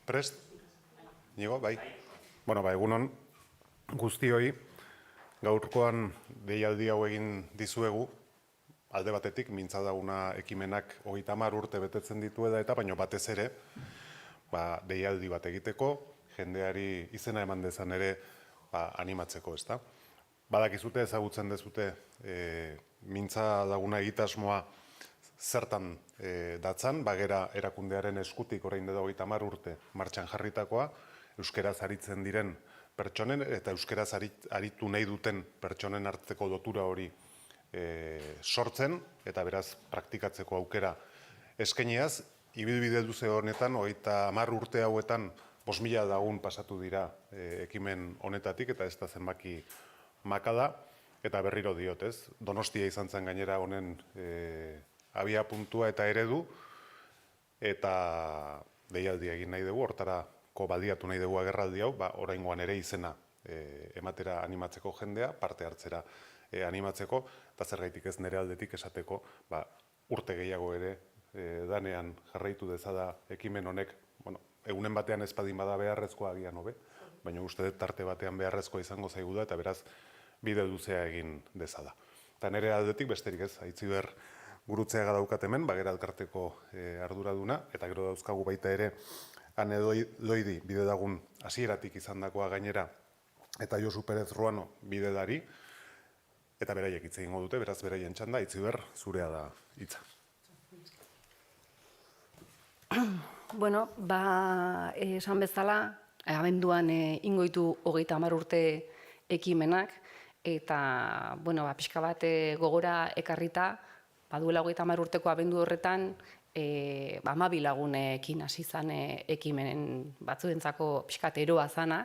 Prest? Nigo, bai? Bueno, egunon guztioi, gaurkoan deialdi hau egin dizuegu, alde batetik, mintza dauna ekimenak 30 urte betetzen dituela eta baino batez ere, deialdi bat egiteko, jendeari izena eman dezan ere animatzeko, ezta? Badakizute, ezagutzen dezute, mintza laguna egitasmoa zertan datzan, bagera erakundearen eskutik orain dela 30 urte martxan jarritakoa, euskeraz aritzen diren pertsonen eta euskeraz aritu nahi duten pertsonen arteko lotura hori sortzen, eta beraz praktikatzeko aukera eskainiaz, ibilbide luze honetan, 30 urte hauetan 5.000 lagun pasatu dira ekimen honetatik, eta ez da zenbaki makala, eta berriro diot, ez? Donostia izan zen gainera honen abia puntua eta eredu, eta deialdi egin nahi dugu, hortarako baliatu nahi dugu agerraldi hau, oraingoan ere izena ematera animatzeko jendea, parte hartzera animatzeko, eta zergaitik ez nire aldetik esateko, urte gehiago ere danean jarraitu dezada ekimen honek, egunen batean ezpadin bada beharrezkoa agian hobe, baina uste dut tarte batean beharrezkoa izango zaigu da, eta beraz bide luzea egin dezada. Eta nire aldetik besterik ez, Aitziber gurutzeaga daukat hemen, bagera elkarteko arduraduna, eta gero dauzkagu baita ere Ane Loidi bide dagun hasieratik izandakoa gainera, eta Josu Perez Ruano bidedari, eta beraiek hitz egingo dute, beraz beraien txanda, Aitziber, zurea da hitza. Bueno, esan bezala, abenduan ingoitu 30 urte ekimenak, eta, pixka bat gogora ekarrita, duela 30 urteko abendu horretan, 12 lagunekin hasi zan ekimenen batzuentzako pixkat eroa zana,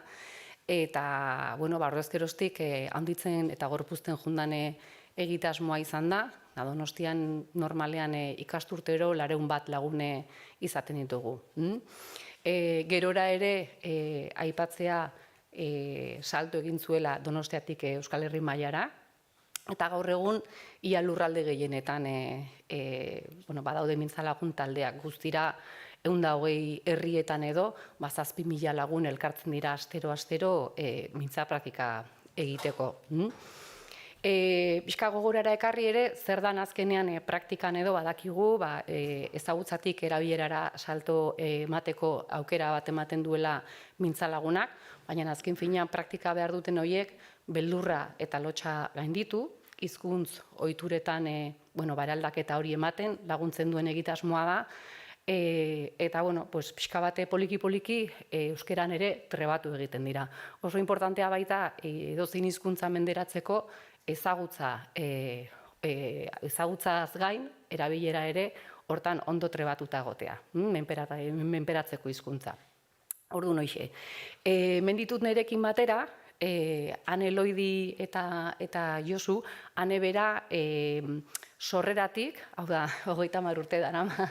eta, horrezkeroztik handitzen eta gorpuzten jundane egitasmoa izan da, Donostian normalean ikasturtero 200 lagune izaten ditugu. Gerora ere aipatzea salto egin zuela Donostiatik Euskal Herri mailara, eta gaur egun ia lurralde gehienetan badaude mintza lagun taldeak, guztira 120 herrietan edo 7.000 lagun elkartzen dira astero mintza praktika egiteko. Pixka gogorara ekarri ere, zer dan azkenean praktikan edo badakigu, ezagutzatik erabilerara salto emateko aukera bat ematen duela mintza lagunak, baina azken finean praktika behar duten horiek beldurra eta lotxa gainditu, hizkuntz ohituretan baraldaketa hori ematen laguntzen duen egitasmoa da, eta pixka bate poliki-poliki euskeran ere trebatu egiten dira. Oso importantea baita edozein hizkuntza menderatzeko ezagutzaz gain, erabilera ere hortan ondo trebatuta egotea, menperatzeko hizkuntza. Orduan hoxe. Menditut nirekin batera, Ane Loidi eta Josu, Ane bera sorreratik, hau da, 30 urte darama,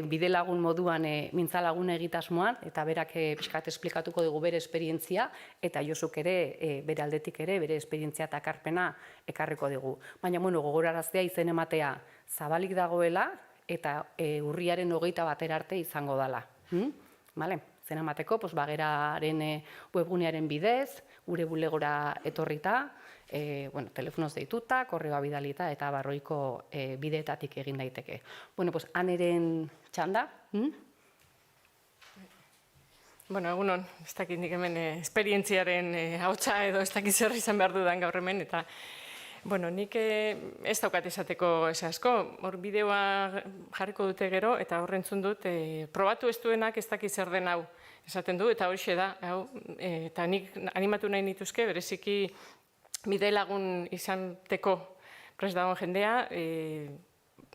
bide lagun moduan mintza lagun egitasmoan, eta berak pixkat esplikatuko dugu bere esperientzia, eta Josuk ere, bere aldetik ere, bere esperientzia eta ekarpena ekarriko dugu. Baina, gogoraraztea izen ematea zabalik dagoela, eta urriaren 21 arte izango dela. Zen emateko, bageraren webgunearen bidez, gure bulegora etorrita, telefonoz deituta, korreoa bidalita eta barroiko bideetatik egin daiteke. Aneren txanda? Egunon, ez dakit nik hemen esperientziaren hautsa edo ez dakit zer izan behar dudan gaur hemen, eta nik ez daukat esateko ez asko, hor bideoa jarriko dute gero, eta horrentzun dut, probatu ez duenak ez dakit zer den hau esaten du, eta horixe da, eta nik animatu nahi nituzke, bereziki bide lagun izanteko prest dagoen jendea,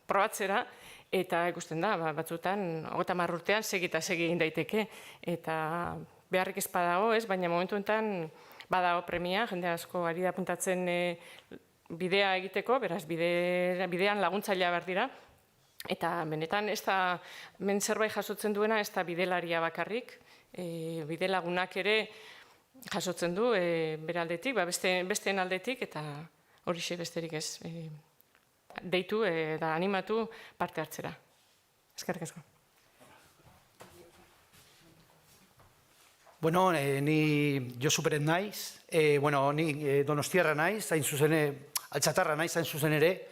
probatzera, eta ikusten da, batzutan, 30 urtean segita segi egin daiteke, eta beharrik ez badago, baina momentu enten badago premia, jende asko ari da puntatzen bidea egiteko, beraz bidean laguntzailea behar dira, eta benetan ez da, men zerbait jasotzen duena, ez da bidelaria bakarrik, bide lagunak ere jasotzen du bere aldetik, besteen aldetik, eta horixe besterik ez, deitu eta animatu parte hartzera. Eskerrik asko. Bueno, ni Josu Pérez naiz, ni donostiarra naiz, hain zuzen, altxatarra naiz, hain zuzen ere,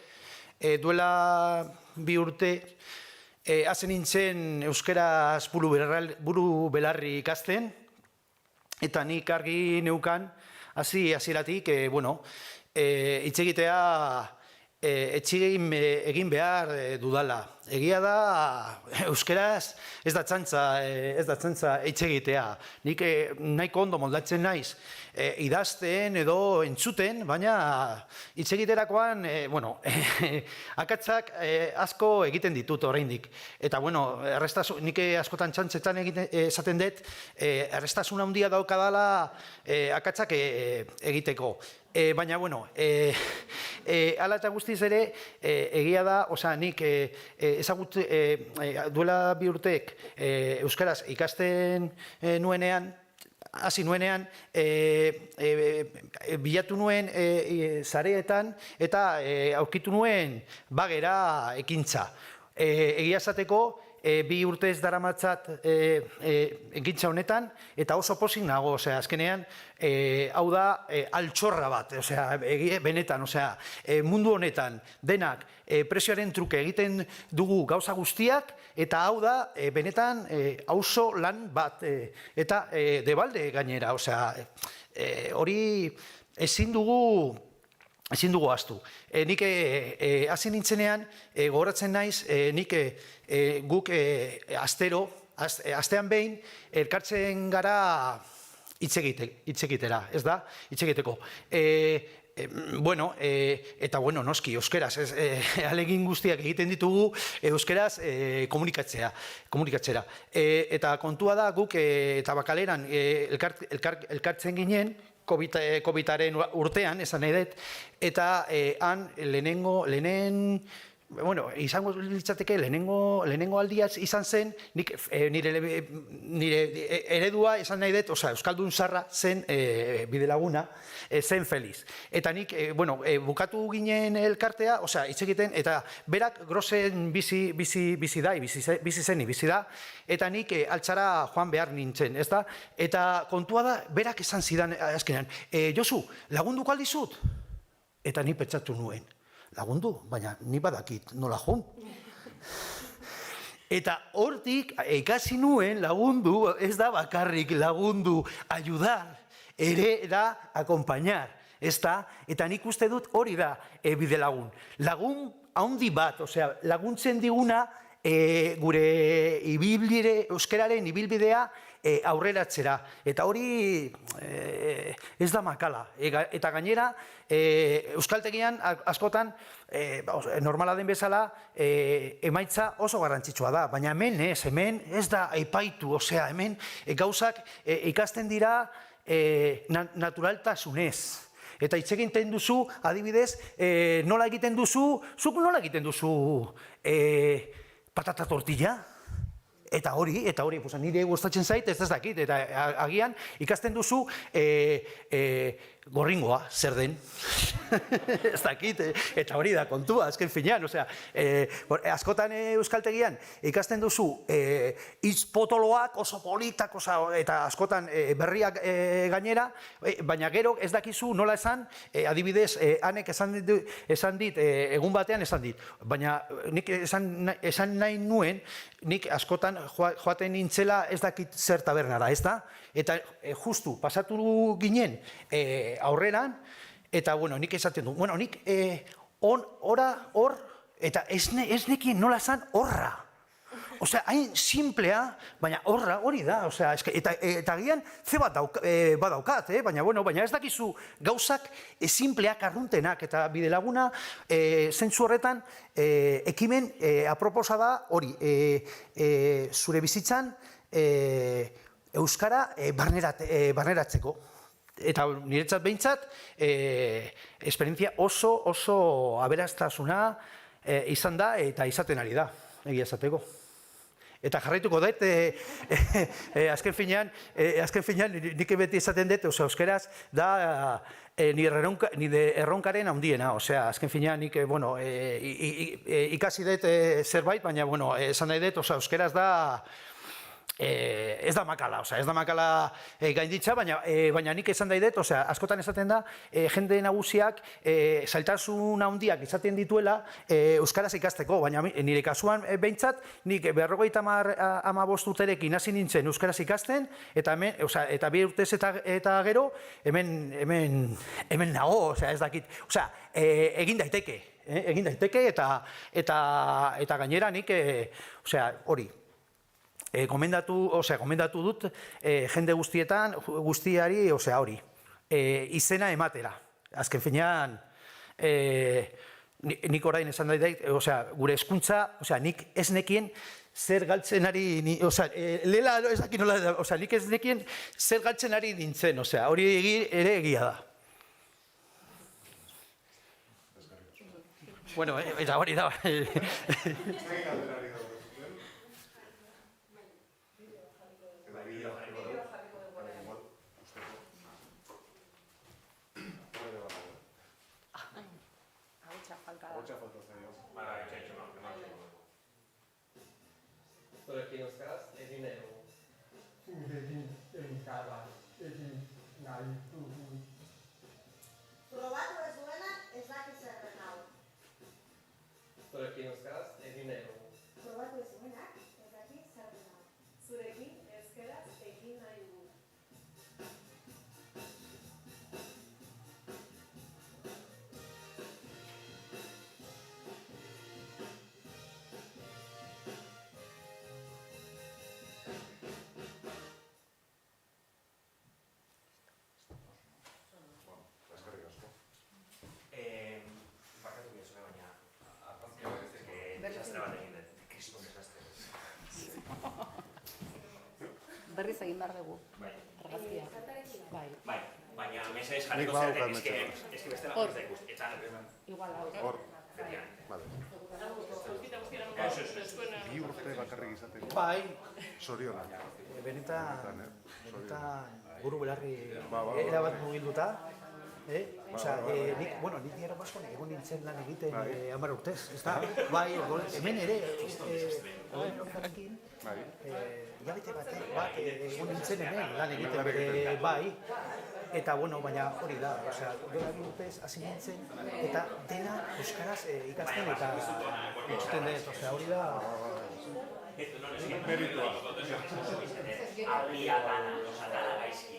duela 2 urte, hasi nintzen euskaraz buru belarri ikasten, eta nik argi neukan, hasieratik, hitz egitea egin behar dudala. Egia da, euskaraz ez da txantza hitz egitea. Nik nahiko ondo moldatzen naiz idazten edo entzuten, baina hitz egiterakoan, akatsak asko egiten ditut oraindik. Eta, nik askotan txantzetan esaten dut, errestasun handia daukadala akatsak egiteko. Baina, ala eta guztiz ere, egia da, nik duela 2 urteek euskaraz ikasten nuenean, hasi nuenean, bilatu nuen sareetan eta aurkitu nuen bagera ekintza. Egia esateko, 2 urtez daramatzat ekintza honetan, eta oso pozik nago, azkenean, hau da altxorra bat, benetan, mundu honetan denak presioaren truke egiten dugu gauza guztiak, eta hau da, benetan, auzo lan bat, eta debalde gainera, hori ezin dugu ahaztu. Nik hasi nintzenean, gogoratzen naiz, nik guk astean behin elkartzen gara hitz egitera, ez da? Hitz egiteko. Eta noski, euskeraz, ahalegin guztiak egiten ditugu euskeraz komunikatzera. Eta kontua da guk Tabakaleran elkartzen ginen, COVID-aren urtean, esan nahi dut, eta han izango litzateke lehenengo aldiaz izan zen, nire eredua esan nahi dut, Euskaldun zarra zen Bidelaguna, zen Feliz. Eta nik, bukatu ginen elkartea, hitz egiten, eta berak grosen bizi da, eta nik altxara joan behar nintzen, ez da? Eta kontua da, berak esan zidan azkenean, Josu, lagunduko aldizut? Eta ni pentsatu nuen. Lagundu, baina ni badakit nola joan. Eta hortik ikasi nuen lagundu, ez da bakarrik lagundu, ayudar, ere da acompañar, ez da? Eta nik uste dut hori da Bidelagun. Lagun handi bat, laguntzen diguna gure euskararen ibilbidea aurreratzera. Eta hori ez da makala. Eta gainera, euskaltegian askotan, normala den bezala, emaitza oso garrantzitsua da. Baina hemen ez da aipaitu, hemen gauzak ikasten dira naturaltasunez. Eta hitz egiten duzu, adibidez, nola egiten duzu, zuk nola egiten duzu patata tortilla? Eta hori, nire gustatzen zait, ez dakit, eta agian ikasten duzu gorringoa, zer den. Ez dakit, eta hori da kontua, azken finean, askotan euskaltegian ikasten duzu hitz potoloak oso politak, eta askotan berriak gainera, baina gero ez dakizu nola esan, adibidez, hanek esan dit, egun batean esan dit, baina nik esan nahi nuen, nik askotan joaten nintzela ez dakit zer tabernara, ez da? Eta justu, pasatu ginen aurreran, eta nik esaten du, nik hor, eta ez nekien nola zan horra. Hain simplea, baina horra hori da, eta gian ze bat badaukat, baina ez dakizu gauzak simpleak arruntenak, eta Bidelaguna zentzu horretan ekimen aproposa da hori, zure bizitzan euskara barneratzeko. Eta niretzat behintzat, esperientzia oso aberastasuna izan da eta izaten ari da, egia esateko. Eta jarraituko dut, azken finean nik beti esaten dut, euskeraz da nire erronkaren handiena, azken finean nik ikasi dut zerbait, baina esan nahi dut, euskeraz da ez da makala, ez da makala gainditza, baina nik esan daidet, askotan esaten da, jende nagusiak zailtasun handiak izaten dituela euskaraz ikasteko, baina nire kasuan behintzat, nik 55 urterekin hasi nintzen euskaraz ikasten, eta 2 urtez eta gero, hemen nago, ez dakit, egin daiteke, eta gainera nik, hori, gomendatu dut jende guztiari hori, izena ematera. Azken finean, nik orain esan daidait, gure hezkuntza, nik ez nekien zer galtzen ari, lela ez dakit nola, nik ez nekien zer galtzen ari nintzen, hori ere egia da. Bueno, eta hori da. Zurekin euskaraz, egin nahi dugu. Probatu ez duenak ez daki zerren hau. Zurekin euskaraz, egin nahi dugu. Probatu ez duenak ez daki zerren hau. Zurekin euskaraz egin nahi dugu. Berriz egin behar dugu. Argazkia. Bai. Baina mesedez jarriko Nik zeratek, badaukat eski bestela ez da ikusten. Eta, Igual hau. Hor, vale. Bi urte bakarrik izateko. Bai, Zorionak. benetan buru belarri erabat mugilduta. Nik Diario Baskon egon nintzen lan egiten 10 urtez, ez da? Bai, hemen ere, hilabete bat egon nintzen hemen lan egiten, bai. Eta, baina hori da, dela 2 urtez hasi nintzen, eta dena euskaraz ikasten eta ikusten dut, hori da... Abia dana, dana gaizki.